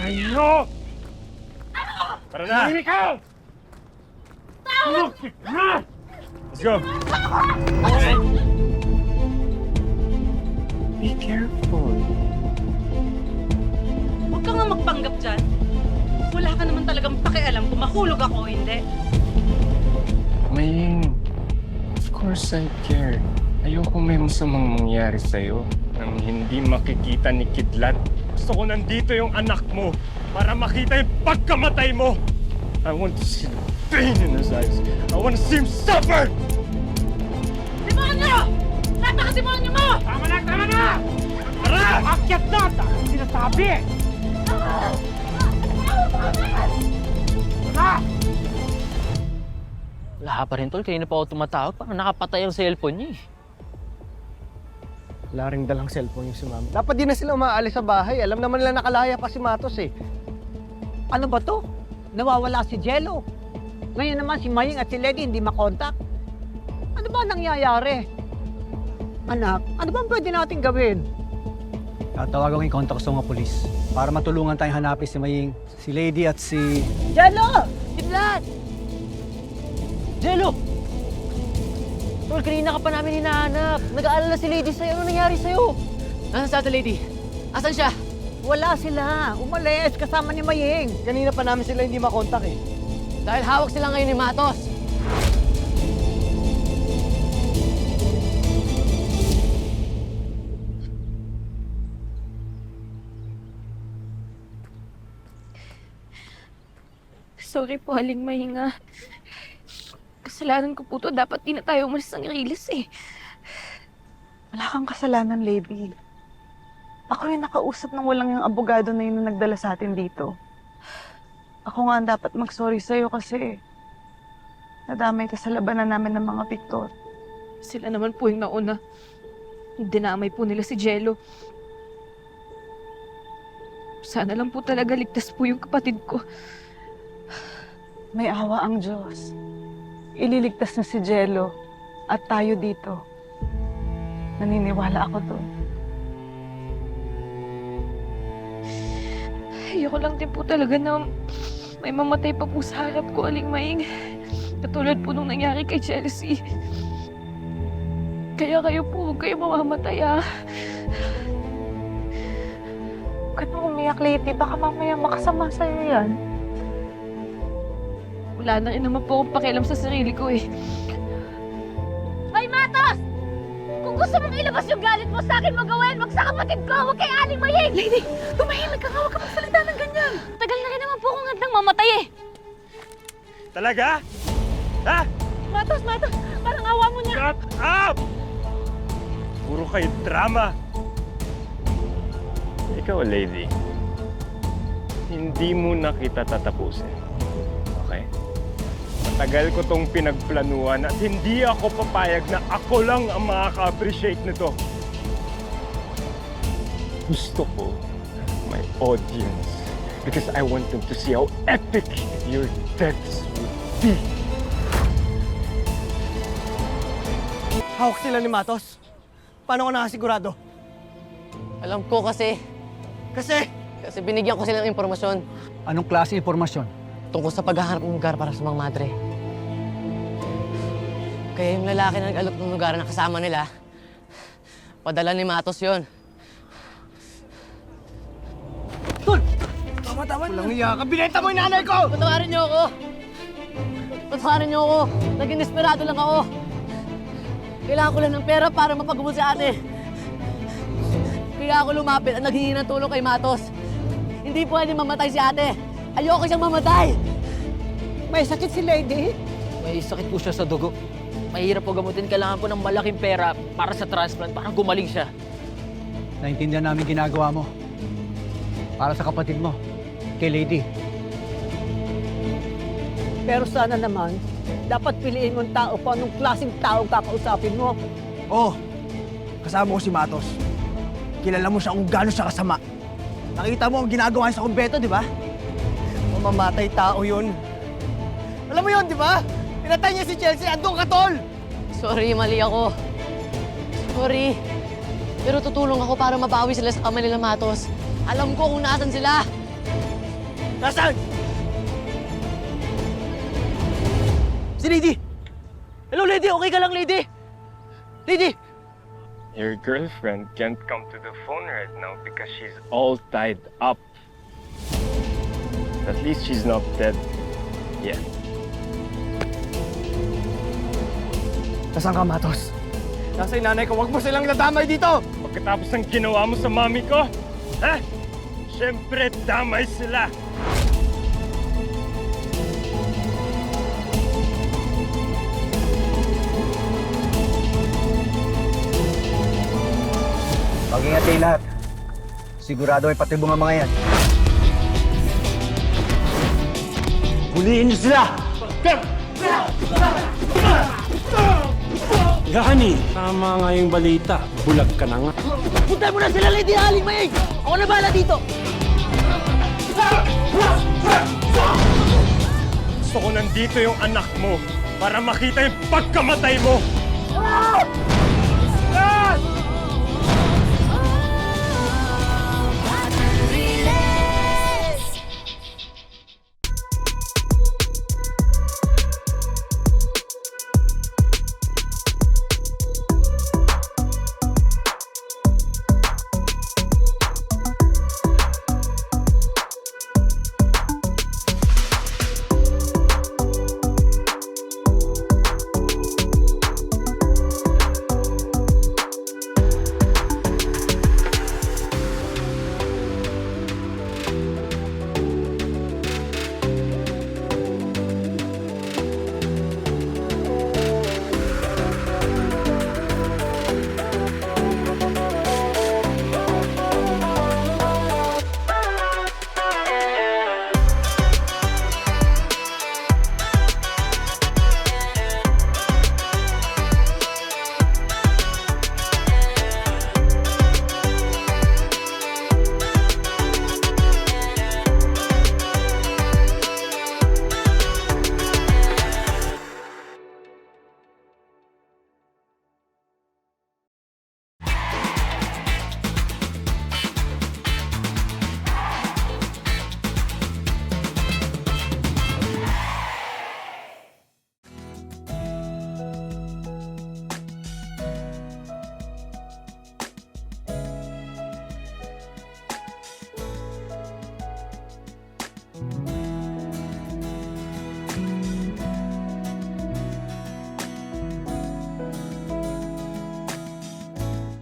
Tayo! Tara na! Tahimik ka! Lumuktik na! Let's go! Be careful. Huwag ka nga magpanggap dyan. Wala ka naman talagang pakialam kung mahulog ako o hindi. Maying, of course I care. Ayoko may masamang mangyari sa'yo nang hindi makikita ni Kidlat. Gusto ko nandito yung anak mo para makita yung pagkamatay mo. I want to see the pain in his eyes. I want to see him suffer! Demonyo! Napaka-demonyo mo! Tama na! Tama na! Tara! Akyat na! Ang sinasabi! Tara! Wala pa rin, tol. Kanina pa ako tumatawag. Parang nakapatay ang cellphone niya eh. Wala ring dalang cellphone yung si Ma'am. Dapat di na sila umaalis sa bahay. Alam naman nila nakalaya pa si Matos eh. Ano ba to? Nawawala si Jello. Ngayon naman si Maying at si Lady hindi makontak. Ano ba nangyayari? Anak, ano ba pwede natin gawin? Tatawagan ko yung contact sa mga polis para matulungan tayong hanapin si Maying, si Lady at si... Jello! Kidlat! Jello! Tol, kanina ka pa namin hinahanap. Nag-aalala si Lady sa'yo. Ano nangyari sa'yo? Nasaan sa ate, Lady? Asan siya? Wala sila. Umalis kasama ni Maying. Kanina pa namin sila hindi makontak eh. Dahil hawak sila ngayon ni Matos. Sorry po, Aling Mahinga. Kasalanan ko po to. Dapat di na tayo umalis ng Riles eh. Wala kang kasalanan, Lady. Ako yung nakausap ng walang yung abogado na yun na nagdala sa atin dito. Ako nga ang dapat mag-sorry sa'yo kasi nadamay ka sa labanan namin ng mga Victor. Sila naman po yung nauna. Dinamay po nila si Jello. Sana lang po talaga ligtas po yung kapatid ko. May awa ang Diyos. Ililigtas na si Jello at tayo dito. Naniniwala ako doon. Ayoko lang din po talaga na may mamatay pa po sa harap ko, Aling Maing. Katulad po nung nangyari kay Chelsea. Kaya kayo po, huwag kayo mamamatay ah. Huwag ka na umiyak, Lady. Baka mamaya makasama sa'yo yan. Wala na rin naman po akong pakialam sa sarili ko eh. Hoy, Matos! Kung gusto mong ilabas yung galit mo sa akin, magawin! Wag sa kapatid ko! Huwag kay Aling Maying! Lady, tumahimik ka nga. Huwag ka magsalita ng ganyan. Tagal na rin naman po akong handang mamatay eh! Talaga? Ha? Matos! Parang awa mo niya! Shut up! Puro kayo drama. Ikaw, lady, hindi mo na kita tatapusin. Okay? Matagal ko tong pinagplanuhan at hindi ako papayag na ako lang ang makaka-appreciate nito. Gusto ko my audience because I want them to see how epic your deaths will be. Hawak sila ni Matos. Paano ko nakasigurado? Alam ko kasi Kasi... binigyan ko sila ng impormasyon Anong klase impormasyon? tungkol sa paghahanap ng lugar para sa mga madre. Kaya yung lalaki na nag-alok ng lugar na kasama nila, padala ni Matos yun. Tama. Walang iya ka. Binenta mo yung nanay ko! Patawarin niyo ako! Patawarin niyo ako! Naging desperado lang ako. Kailangan ko lang ng pera para mapagubol si ate. Kaya ako lumapit at naghingi ng tulong kay Matos. Hindi pwede mamatay si ate. Ayoko siyang mamatay! May sakit si Lady? May sakit po siya sa dugo. Mahirap po gamutin. Kailangan po ng malaking pera para sa transplant, para gumaling siya. Naintindihan namin ginagawa mo. Para sa kapatid mo. Kay Lady. Pero sana naman, dapat piliin mong tao kung anong klaseng tao kakausapin mo. Oo. Kasama ko si Matos. Kilala mo siya kung gaano siya kasama. Nakita mo ang ginagawa niya sa kumbeto, di ba? Mamamatay tao yun. Alam mo yun, di ba? Pinatay niya si Chelsea, andun ka, tol! Sorry, mali ako. Sorry. Pero tutulong ako para mabawi sila sa kamay nila Matos. Alam ko kung nasan sila. Nasaan? Si Lady! Hello, Lady! Okay ka lang, Lady? Lady! Your girlfriend can't come to the phone right now because she's all tied up. At least she's not dead yet. Nasaan ka, Matos? Nasa yung nanay ko, huwag mo silang nadamay dito! Pagkatapos ng ginawa mo sa mami ko, ha? Siyempre, damay sila. Mag-ingat kayo lahat. Sigurado ay patibong ang mga yan. Huliin niyo sila! Yani, tama nga yung balita. Bulag ka na nga. Punta mo na sila, Lady Aling Maying! Ako na bahala dito! Gusto ko nandito yung anak mo para makita yung pagkamatay mo.